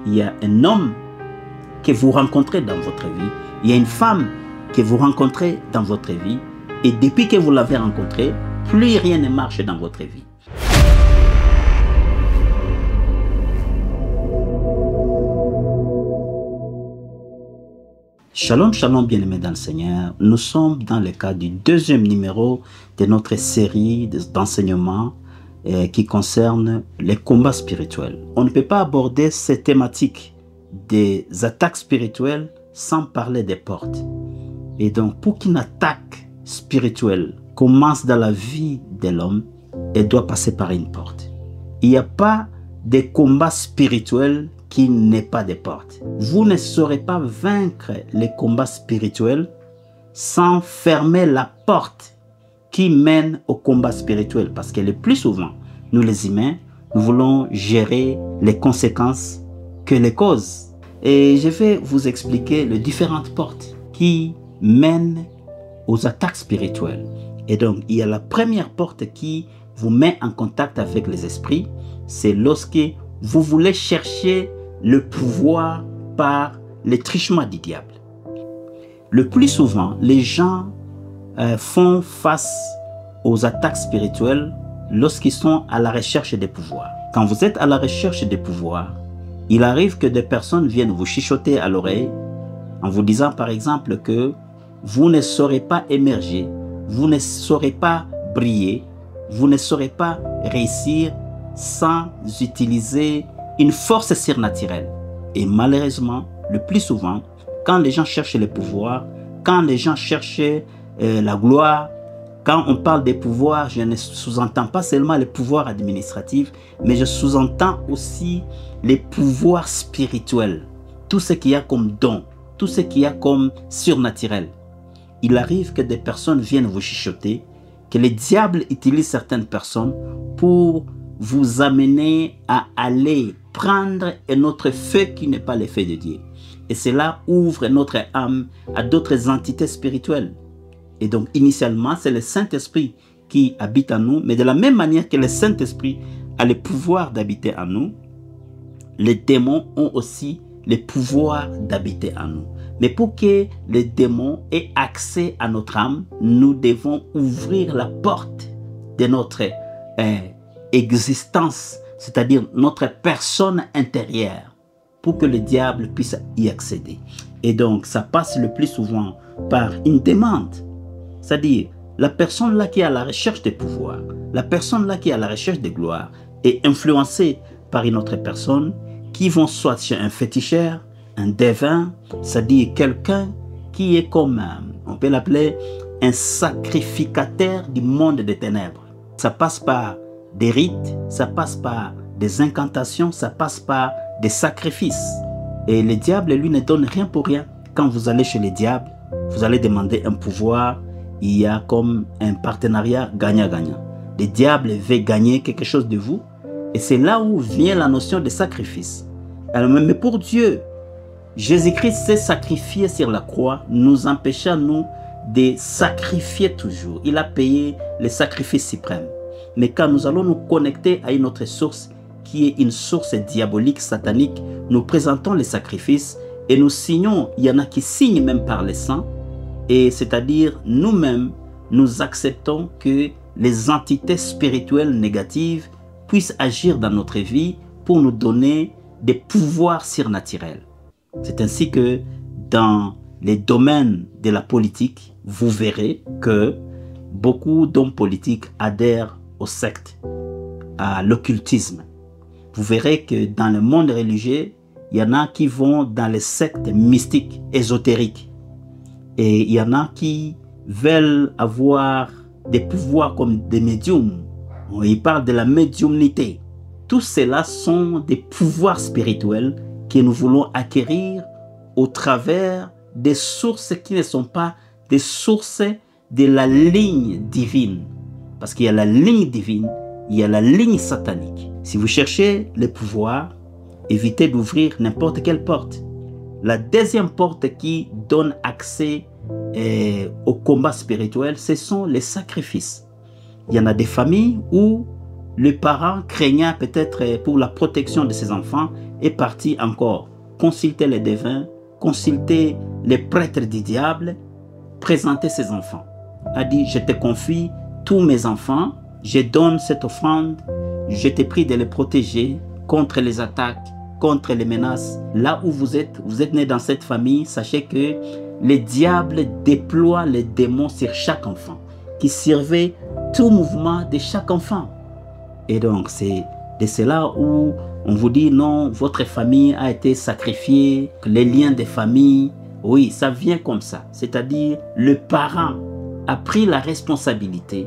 il y a un homme que vous rencontrez dans votre vie, il y a une femme que vous rencontrez dans votre vie, et depuis que vous l'avez rencontré, plus rien ne marche dans votre vie. Shalom, shalom bien-aimés dans le Seigneur. Nous sommes dans le cadre du deuxième numéro de notre série d'enseignements qui concerne les combats spirituels. On ne peut pas aborder cette thématique des attaques spirituelles sans parler des portes. Et donc, pour qu'une attaque spirituelle commence dans la vie de l'homme, elle doit passer par une porte. Il n'y a pas de combat spirituel qui n'est pas des portes. Vous ne saurez pas vaincre les combats spirituels sans fermer la porte qui mène au combat spirituel. Parce que le plus souvent, nous les humains, nous voulons gérer les conséquences que les causes. Et je vais vous expliquer les différentes portes qui mènent aux attaques spirituelles. Et donc, il y a la première porte qui vous met en contact avec les esprits. C'est lorsque vous voulez chercher le pouvoir par les trichements du diable. Le plus souvent, les gens font face aux attaques spirituelles lorsqu'ils sont à la recherche des pouvoirs. Quand vous êtes à la recherche des pouvoirs, il arrive que des personnes viennent vous chuchoter à l'oreille en vous disant par exemple que vous ne saurez pas émerger, vous ne saurez pas briller, vous ne saurez pas réussir sans utiliser une force surnaturelle. Et malheureusement, le plus souvent, quand les gens cherchent le pouvoir, quand les gens cherchent la gloire, quand on parle des pouvoirs, je ne sous-entends pas seulement les pouvoirs administratifs, mais je sous-entends aussi les pouvoirs spirituels. Tout ce qu'il y a comme don, tout ce qu'il y a comme surnaturel. Il arrive que des personnes viennent vous chuchoter, que le diable utilise certaines personnes pour vous amener à aller prendre un autre feu qui n'est pas le feu de Dieu. Et cela ouvre notre âme à d'autres entités spirituelles. Et donc, initialement, c'est le Saint-Esprit qui habite en nous, mais de la même manière que le Saint-Esprit a le pouvoir d'habiter en nous, les démons ont aussi le pouvoir d'habiter en nous. Mais pour que les démons aient accès à notre âme, nous devons ouvrir la porte de notre existence, c'est-à-dire notre personne intérieure, pour que le diable puisse y accéder. Et donc, ça passe le plus souvent par une demande. C'est-à-dire, la personne là qui est à la recherche de pouvoir, la personne là qui est à la recherche de gloire, est influencée par une autre personne qui vont soit chez un féticheur, un devin, c'est-à-dire quelqu'un qui est comme, on peut l'appeler un sacrificateur du monde des ténèbres. Ça passe par des rites, ça passe par des incantations, ça passe par des sacrifices. Et le diable, lui, ne donne rien pour rien. Quand vous allez chez le diable, vous allez demander un pouvoir, il y a comme un partenariat gagnant-gagnant. Le diable veut gagner quelque chose de vous, et c'est là où vient la notion de sacrifice. Alors, mais pour Dieu, Jésus-Christ s'est sacrifié sur la croix, nous empêchant, nous, de sacrifier toujours. Il a payé le sacrifice suprême. Mais quand nous allons nous connecter à une autre source, qui est une source diabolique, satanique, nous présentons les sacrifices et nous signons, il y en a qui signent même par le sang, et c'est-à-dire nous-mêmes, nous acceptons que les entités spirituelles négatives puissent agir dans notre vie pour nous donner des pouvoirs surnaturels. C'est ainsi que dans les domaines de la politique, vous verrez que beaucoup d'hommes politiques adhèrent aux sectes, à l'occultisme. Vous verrez que dans le monde religieux, il y en a qui vont dans les sectes mystiques, ésotériques. Et il y en a qui veulent avoir des pouvoirs comme des médiums. Ils parlent de la médiumnité. Tout cela sont des pouvoirs spirituels que nous voulons acquérir au travers des sources qui ne sont pas des sources de la ligne divine. Parce qu'il y a la ligne divine, il y a la ligne satanique. Si vous cherchez le pouvoir, évitez d'ouvrir n'importe quelle porte. La deuxième porte qui donne accès au combat spirituel, ce sont les sacrifices. Il y en a des familles où Le parent, craignant peut-être pour la protection de ses enfants, est parti encore consulter les devins, consulter les prêtres du diable, présenter ses enfants. A dit, je te confie tous mes enfants, je donne cette offrande, je te prie de les protéger contre les attaques, contre les menaces. Là où vous êtes né dans cette famille, sachez que le diable déploie les démons sur chaque enfant, qui surveille tout mouvement de chaque enfant. Et donc, c'est de cela où on vous dit non, votre famille a été sacrifiée, les liens de famille, oui, ça vient comme ça. C'est-à-dire, le parent a pris la responsabilité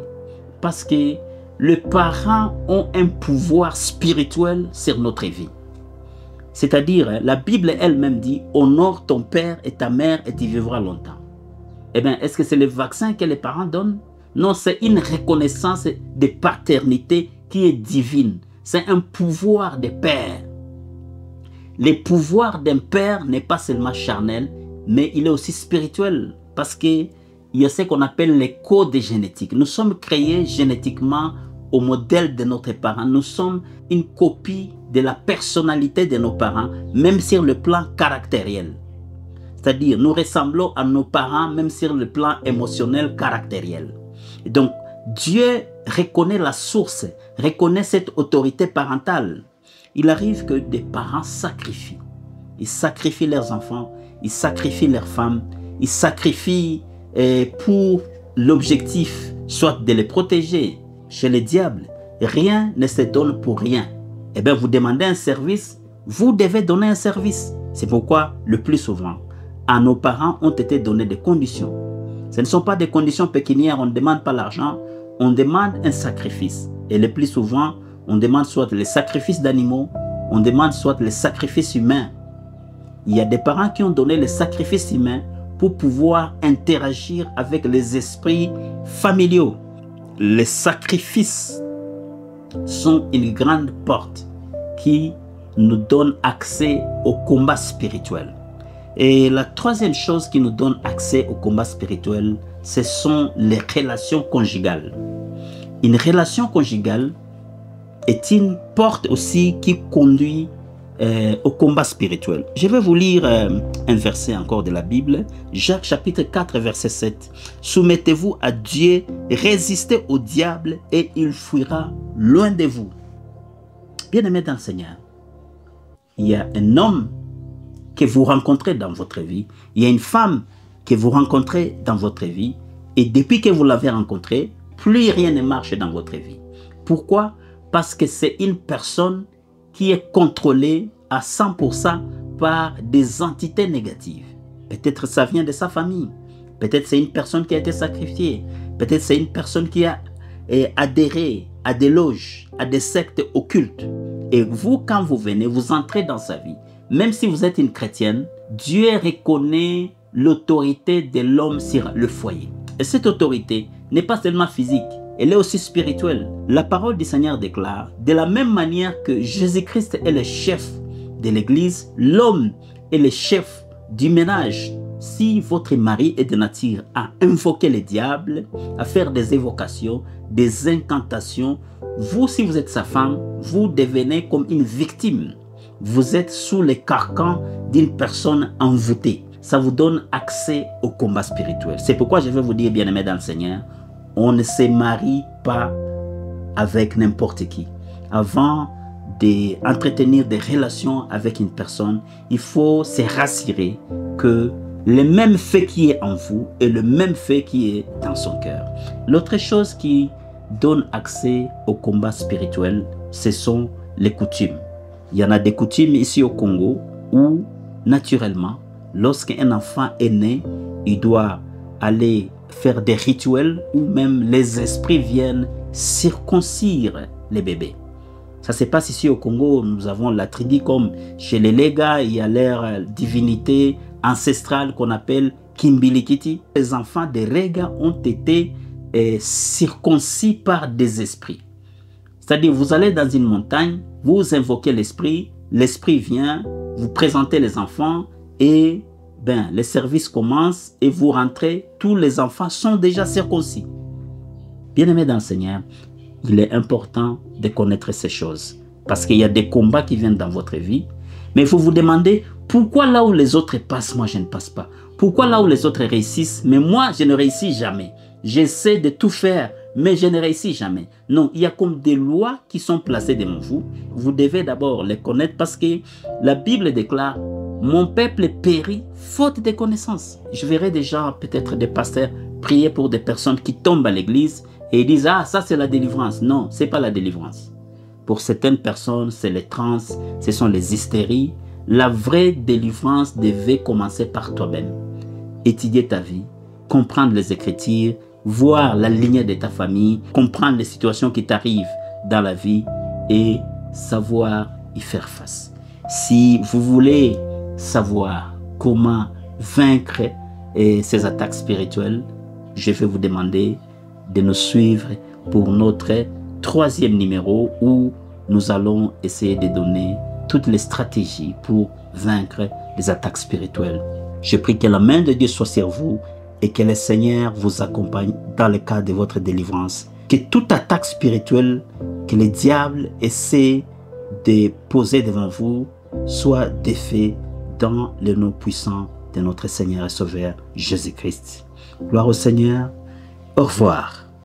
parce que les parents ont un pouvoir spirituel sur notre vie. C'est-à-dire, la Bible elle-même dit, honore ton père et ta mère et tu vivras longtemps. Eh bien, est-ce que c'est le vaccin que les parents donnent? Non, c'est une reconnaissance de paternité qui est divine. C'est un pouvoir de père. Le pouvoir d'un père n'est pas seulement charnel, mais il est aussi spirituel. Parce qu'il y a ce qu'on appelle les codes génétiques. Nous sommes créés génétiquement au modèle de notre parents. Nous sommes une copie de la personnalité de nos parents, même sur le plan caractériel. C'est-à-dire, nous ressemblons à nos parents, même sur le plan émotionnel, caractériel. Et donc, Dieu reconnaît la source, reconnaît cette autorité parentale. Il arrive que des parents sacrifient. Ils sacrifient leurs enfants, ils sacrifient leurs femmes, ils sacrifient pour l'objectif, soit de les protéger. Chez les diables, rien ne se donne pour rien. Eh bien, vous demandez un service, vous devez donner un service. C'est pourquoi, le plus souvent, à nos parents ont été données des conditions. Ce ne sont pas des conditions pécuniaires, on ne demande pas l'argent, on demande un sacrifice. Et le plus souvent, on demande soit les sacrifices d'animaux, on demande soit les sacrifices humains. Il y a des parents qui ont donné les sacrifices humains pour pouvoir interagir avec les esprits familiaux. Les sacrifices sont une grande porte qui nous donne accès au combat spirituel. Et la troisième chose qui nous donne accès au combat spirituel, ce sont les relations conjugales. Une relation conjugale est une porte aussi qui conduit au combat spirituel. Je vais vous lire un verset encore de la Bible, Jacques chapitre 4 verset 7. Soumettez-vous à Dieu, résistez au diable et il fuira loin de vous. Bien-aimés dans le Seigneur, il y a un homme que vous rencontrez dans votre vie, il y a une femme que vous rencontrez dans votre vie, et depuis que vous l'avez rencontré, plus rien ne marche dans votre vie. Pourquoi? Parce que c'est une personne qui est contrôlée à 100% par des entités négatives. Peut-être ça vient de sa famille, peut-être c'est une personne qui a été sacrifiée, peut-être c'est une personne qui a adhéré à des loges, à des sectes occultes. Et vous, quand vous venez, vous entrez dans sa vie. Même si vous êtes une chrétienne, Dieu reconnaît l'autorité de l'homme sur le foyer. Et cette autorité n'est pas seulement physique, elle est aussi spirituelle. La parole du Seigneur déclare, de la même manière que Jésus-Christ est le chef de l'Église, l'homme est le chef du ménage. Si votre mari est de nature à invoquer le diable, à faire des évocations, des incantations, vous, si vous êtes sa femme, vous devenez comme une victime. Vous êtes sous les carcans d'une personne envoûtée. Ça vous donne accès au combat spirituel. C'est pourquoi je vais vous dire, bien-aimés dans le Seigneur, on ne se marie pas avec n'importe qui. Avant d'entretenir des relations avec une personne, il faut se rassurer que le même fait qui est en vous est le même fait qui est dans son cœur. L'autre chose qui donne accès au combat spirituel, ce sont les coutumes. Il y en a des coutumes ici au Congo où, naturellement, lorsqu'un enfant est né, il doit aller faire des rituels où même les esprits viennent circoncire les bébés. Ça se passe ici au Congo. Nous avons la tribu comme chez les Lega, il y a leur divinité ancestrale qu'on appelle Kimbilikiti. Les enfants des Rega ont été circoncis par des esprits. C'est-à-dire, vous allez dans une montagne, vous invoquez l'esprit vient, vous présentez les enfants et les services commencent et vous rentrez, tous les enfants sont déjà circoncis. Bien-aimés dans le Seigneur, il est important de connaître ces choses. Parce qu'il y a des combats qui viennent dans votre vie. Mais vous vous demandez, pourquoi là où les autres passent, moi je ne passe pas? Pourquoi là où les autres réussissent, mais moi je ne réussis jamais? J'essaie de tout faire, mais je ne réussis jamais. Non, il y a comme des lois qui sont placées devant vous. Vous devez d'abord les connaître parce que la Bible déclare, mon peuple périt faute de connaissances. Je verrai déjà peut-être des pasteurs prier pour des personnes qui tombent à l'église et ils disent, ah ça c'est la délivrance. Non, ce n'est pas la délivrance. Pour certaines personnes, c'est les trans, ce sont les hystéries. La vraie délivrance devait commencer par toi-même. Étudier ta vie, comprendre les Écritures, voir la lignée de ta famille, comprendre les situations qui t'arrivent dans la vie et savoir y faire face. Si vous voulez savoir comment vaincre ces attaques spirituelles, je vais vous demander de nous suivre pour notre 3e numéro où nous allons essayer de donner toutes les stratégies pour vaincre les attaques spirituelles. Je prie que la main de Dieu soit sur vous et que le Seigneur vous accompagne dans le cadre de votre délivrance. Que toute attaque spirituelle que le diable essaie de poser devant vous soit défait dans le nom puissant de notre Seigneur et Sauveur Jésus-Christ. Gloire au Seigneur. Au revoir.